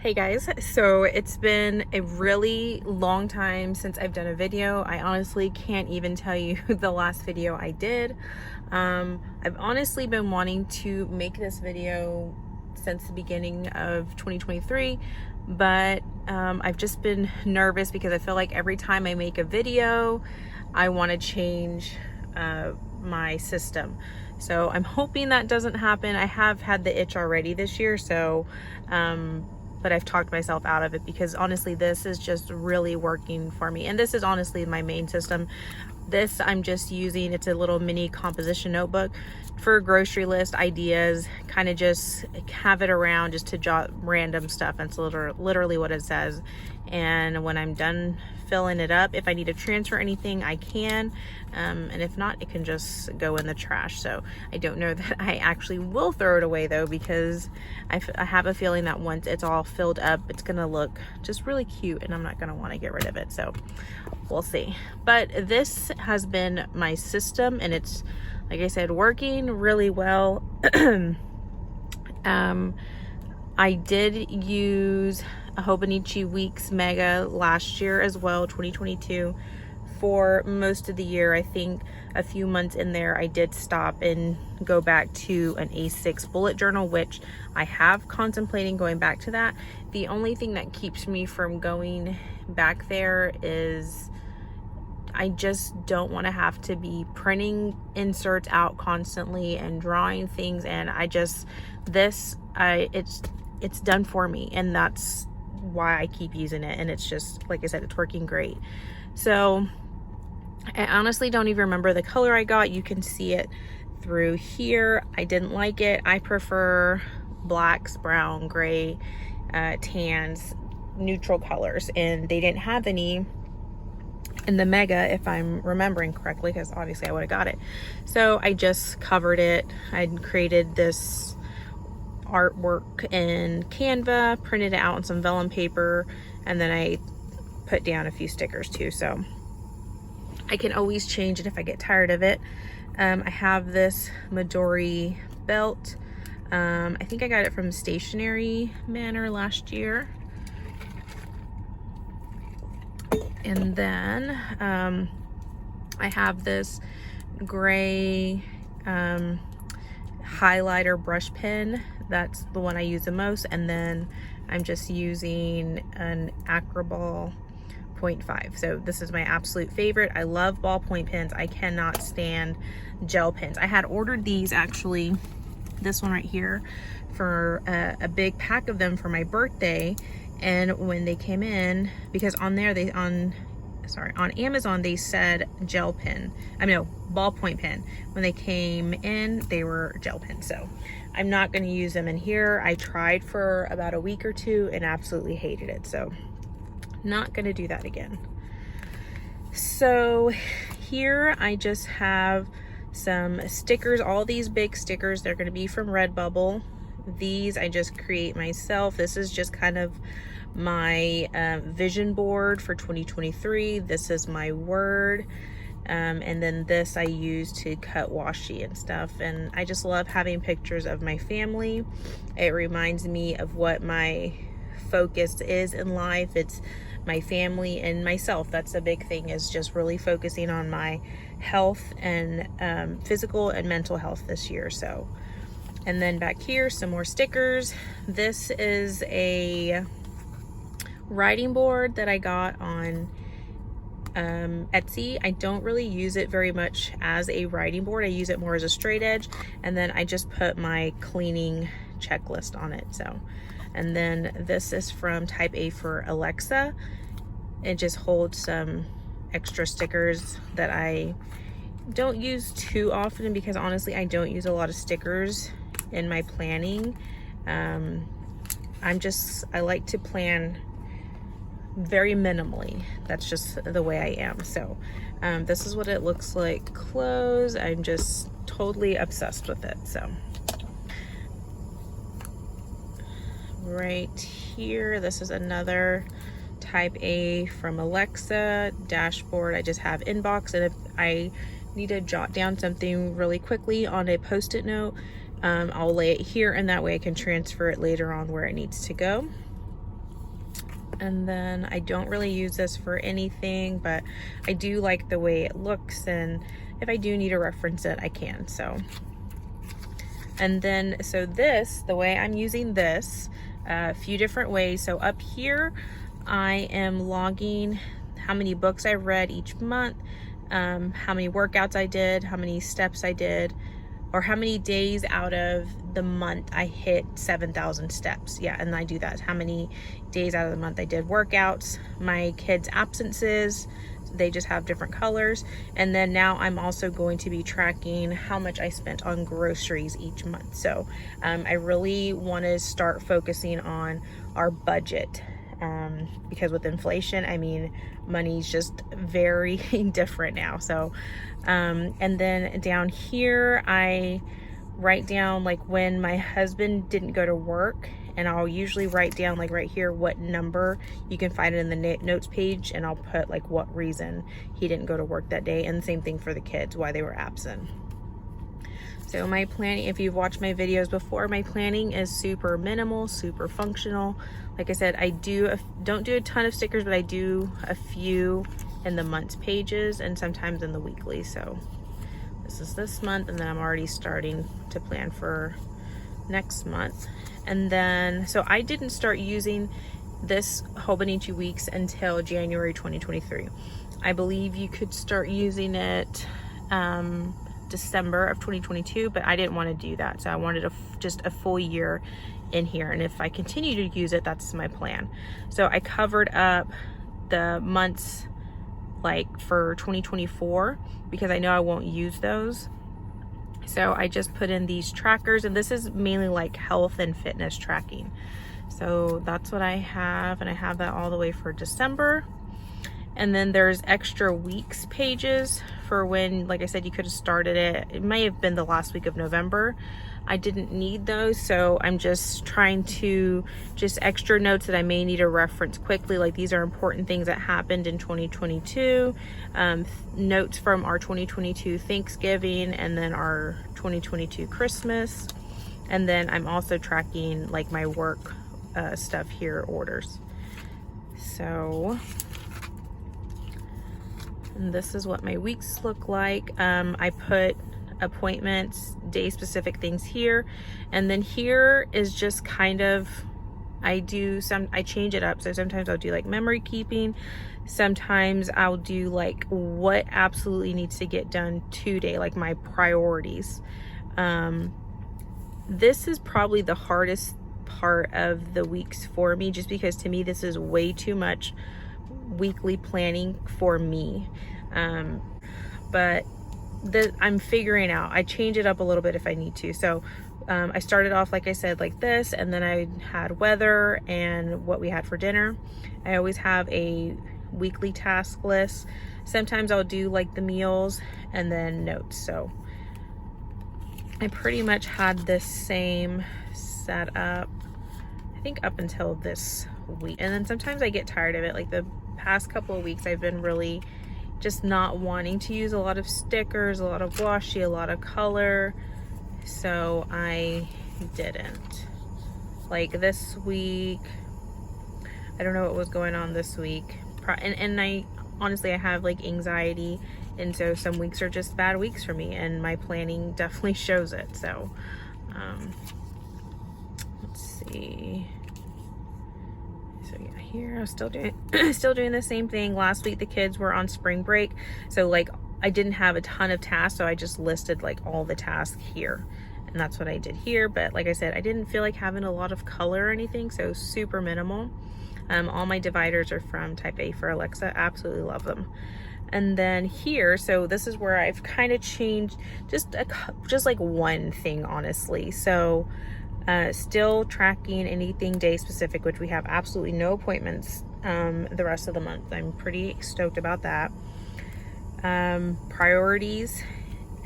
Hey guys, so it's been a really long time since I've done a video. I honestly can't even tell you the last video I did. I've honestly been wanting to make this video since the beginning of 2023, but I've just been nervous because I feel like every time I make a video, I want to change my system. So I'm hoping that doesn't happen. I have had the itch already this year, so but I've talked myself out of it because honestly this is just really working for me, and this is honestly my main system. This I'm just using, it's a little mini composition notebook for grocery list ideas, kind of just have it around just to jot random stuff. That's literally what it says. And when I'm done filling it up, if I need to transfer anything I can, and if not, it can just go in the trash. So I don't know that I actually will throw it away though, because I have a feeling that once it's all filled up, it's gonna look just really cute and I'm not gonna want to get rid of it. So we'll see. But this has been my system, and it's, like I said, working really well. I did use a Hobonichi Weeks Mega last year as well, 2022, for most of the year. I think a few months in there I did stop and go back to an A6 bullet journal, which I have contemplating going back to that. The only thing that keeps me from going back there is I just don't want to have to be printing inserts out constantly and drawing things, and it's done for me, and that's why I keep using it. And it's just, like I said, it's working great. So I honestly don't even remember the color I got. You can see it through here. I didn't like it. I prefer blacks, brown, gray, tans, neutral colors, and they didn't have any in the Mega, if I'm remembering correctly, because obviously I would have got it. So I just covered it. I created this artwork in Canva, printed it out on some vellum paper, and then I put down a few stickers too, so I can always change it if I get tired of it. I have this Midori belt. I think I got it from Stationery Manor last year. And then I have this gray highlighter brush pen. That's the one I use the most. And then I'm just using an Acroball 0.5. So this is my absolute favorite. I love ballpoint pens. I cannot stand gel pens. I had ordered these, actually, this one right here, for a big pack of them for my birthday. And when they came in, because on there on Amazon they said gel pen, ballpoint pen. When they came in, they were gel pens. So I'm not going to use them in here. I tried for about a week or two and absolutely hated it. So not going to do that again. So here I just have some stickers, all these big stickers. They're going to be from Redbubble. These I just create myself. This is just kind of my vision board for 2023. This is my word, and then this I use to cut washi and stuff. And I just love having pictures of my family. It reminds me of what my focus is in life. It's my family and myself. That's a big thing, is just really focusing on my health and physical and mental health this year. So, and then back here, some more stickers. This is a writing board that I got on Etsy. I don't really use it very much as a writing board. I use it more as a straight edge. And then I just put my cleaning checklist on it. So, and then this is from Type A for Alexa. It just holds some extra stickers that I don't use too often, because honestly I don't use a lot of stickers in my planning. I like to plan very minimally. That's just the way I am. So this is what it looks like closed. I'm just totally obsessed with it. So right here, this is another Type A from Alexa dashboard. I just have inbox, and if I need to jot down something really quickly on a post-it note, I'll lay it here, and that way I can transfer it later on where it needs to go. And then I don't really use this for anything, but I do like the way it looks, and if I do need to reference it, I can. So, and then, so this, the way I'm using this, a few different ways. So up here, I am logging how many books I've read each month, how many workouts I did, how many steps I did, or how many days out of the month I hit 7,000 steps. Yeah, and I do that. How many days out of the month I did workouts, my kids' absences, they just have different colors. And then now I'm also going to be tracking how much I spent on groceries each month. So I really want to start focusing on our budget. Because with inflation, I mean, money's just very different now. So, and then down here, I write down like when my husband didn't go to work, and I'll usually write down like right here what number. You can find it in the notes page, and I'll put like what reason he didn't go to work that day, and the same thing for the kids, why they were absent. So my planning, if you've watched my videos before, my planning is super minimal, super functional. Like I said, I don't do a ton of stickers, but I do a few in the month's pages and sometimes in the weekly. So this is this month, and then I'm already starting to plan for next month. And then, so I didn't start using this Hobonichi Weeks until January 2023. I believe you could start using it December of 2022, but I didn't want to do that. So I wanted just a full year in here. And if I continue to use it, that's my plan. So I covered up the months like for 2024 because I know I won't use those. So I just put in these trackers, and this is mainly like health and fitness tracking. So that's what I have, and I have that all the way for December. And then there's extra weeks pages for when, like I said, you could have started it. It may have been the last week of November. I didn't need those, so I'm just trying to just extra notes that I may need to reference quickly. Like these are important things that happened in 2022, notes from our 2022 Thanksgiving, and then our 2022 Christmas. And then I'm also tracking like my work stuff here, orders. So, and this is what my weeks look like. I put appointments, day specific things here, and then here is just kind of, I change it up. So sometimes I'll do like memory keeping, sometimes I'll do like what absolutely needs to get done today, like my priorities. This is probably the hardest part of the weeks for me, just because to me this is way too much weekly planning for me. But I'm figuring out, I change it up a little bit if I need to. So I started off, like I said, like this, and then I had weather and what we had for dinner. I always have a weekly task list. Sometimes I'll do like the meals and then notes. So I pretty much had this same setup, I think up until this week. And then sometimes I get tired of it. Like the past couple of weeks, I've been really just not wanting to use a lot of stickers, a lot of washi, a lot of color. So I didn't. Like this week, I don't know what was going on this week. And I honestly, I have like anxiety. And so some weeks are just bad weeks for me, and my planning definitely shows it. So let's see. So yeah, here I was still doing the same thing. Last week the kids were on spring break, so like I didn't have a ton of tasks, so I just listed like all the tasks here, and that's what I did here. But like I said, I didn't feel like having a lot of color or anything, so super minimal. All my dividers are from Type A for Alexa. Absolutely love them. And then here, so this is where I've kind of changed just like one thing, honestly. So still tracking anything day specific, which we have absolutely no appointments the rest of the month. I'm pretty stoked about that. Priorities,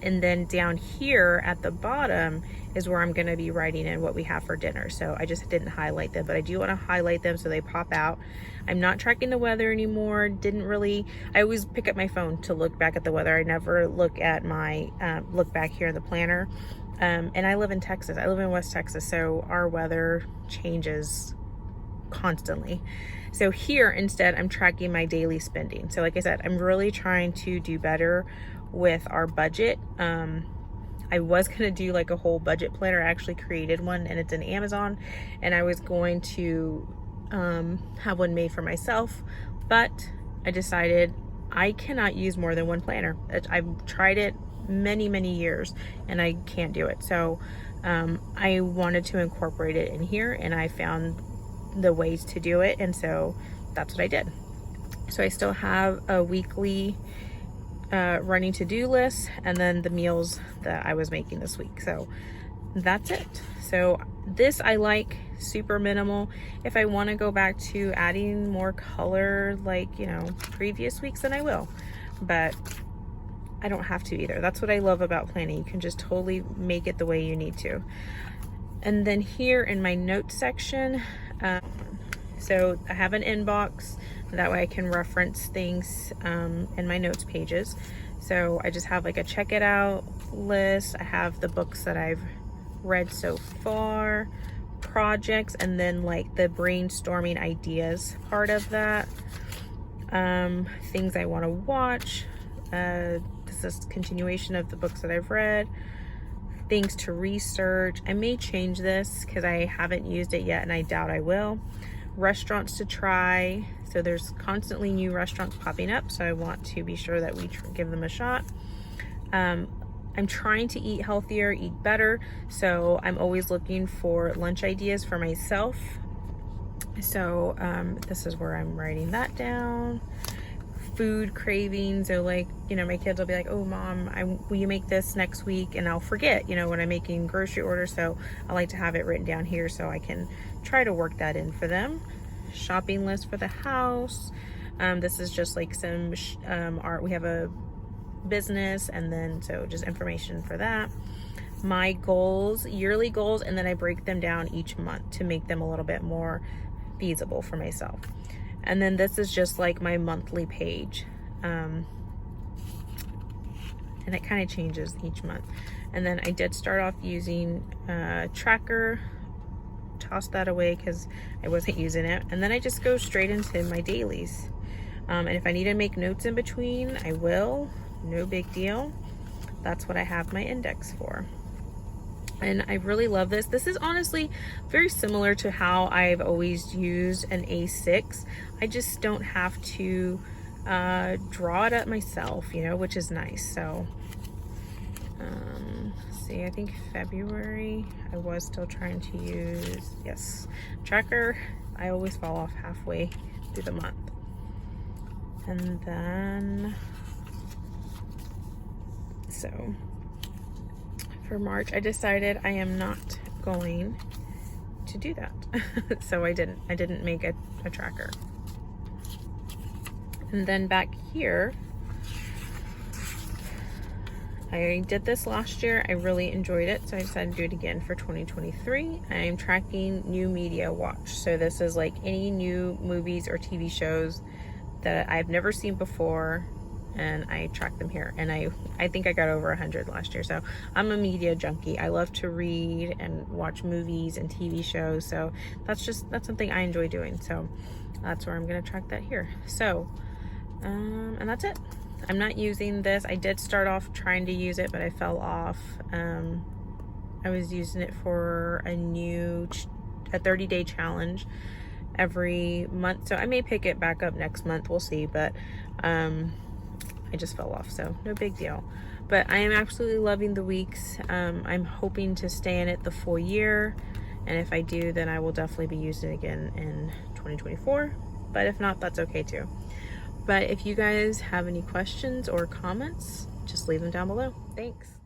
and then down here at the bottom is where I'm going to be writing in what we have for dinner. So I just didn't highlight them, but I do want to highlight them so they pop out. I'm not tracking the weather anymore. I always pick up my phone to look back at the weather. I never look at my look back here in the planner. And I live in Texas. I live in West Texas, so our weather changes constantly. So here instead, I'm tracking my daily spending. So like I said, I'm really trying to do better with our budget. I was gonna do like a whole budget planner. I actually created one and it's in Amazon, and I was going to have one made for myself, but I decided I cannot use more than one planner. I've tried it many years and I can't do it. So I wanted to incorporate it in here, and I found the ways to do it, and so that's what I did. So I still have a weekly running to-do list, and then the meals that I was making this week. So that's it. So this I like, super minimal. If I want to go back to adding more color like, you know, previous weeks, then I will, but I don't have to either. That's what I love about planning. You can just totally make it the way you need to. And then here in my notes section, so I have an inbox. That way I can reference things in my notes pages. So I just have like a check it out list. I have the books that I've read so far, projects, and then like the brainstorming ideas part of that. Things I want to watch. This is continuation of the books that I've read. Things to research. I may change this because I haven't used it yet and I doubt I will. Restaurants to try. So there's constantly new restaurants popping up, so I want to be sure that we give them a shot. I'm trying to eat healthier, eat better, so I'm always looking for lunch ideas for myself. So this is where I'm writing that down. Food cravings, so like, you know, my kids will be like, oh mom, will you make this next week? And I'll forget, you know, when I'm making grocery orders, so I like to have it written down here so I can try to work that in for them. Shopping list for the house. This is just like some art. We have a business, and then so just information for that. My goals, yearly goals, and then I break them down each month to make them a little bit more feasible for myself. And then this is just like my monthly page, and it kind of changes each month. And then I did start off using tracker, tossed that away because I wasn't using it, and then I just go straight into my dailies. And if I need to make notes in between, I will. No big deal. That's what I have my index for. And I really love this. This is honestly very similar to how I've always used an A6. I just don't have to draw it up myself, you know, which is nice. So see, I think February I was still trying to use, yes, tracker. I always fall off halfway through the month. And then so for March, I decided I am not going to do that. So I didn't make a tracker. And then back here, I did this last year. I really enjoyed it, so I decided to do it again for 2023. I'm tracking new media watch. So this is like any new movies or TV shows that I've never seen before, and I track them here. And I think I got over 100 last year. So I'm a media junkie. I love to read and watch movies and TV shows. So that's something I enjoy doing. So that's where I'm gonna track that here. So, and that's it. I'm not using this. I did start off trying to use it, but I fell off. I was using it for a 30-day challenge every month. So I may pick it back up next month. We'll see. But I just fell off, so no big deal. But I am absolutely loving the weeks. I'm hoping to stay in it the full year. And if I do, then I will definitely be using it again in 2024. But if not, that's okay too. But if you guys have any questions or comments, just leave them down below. Thanks.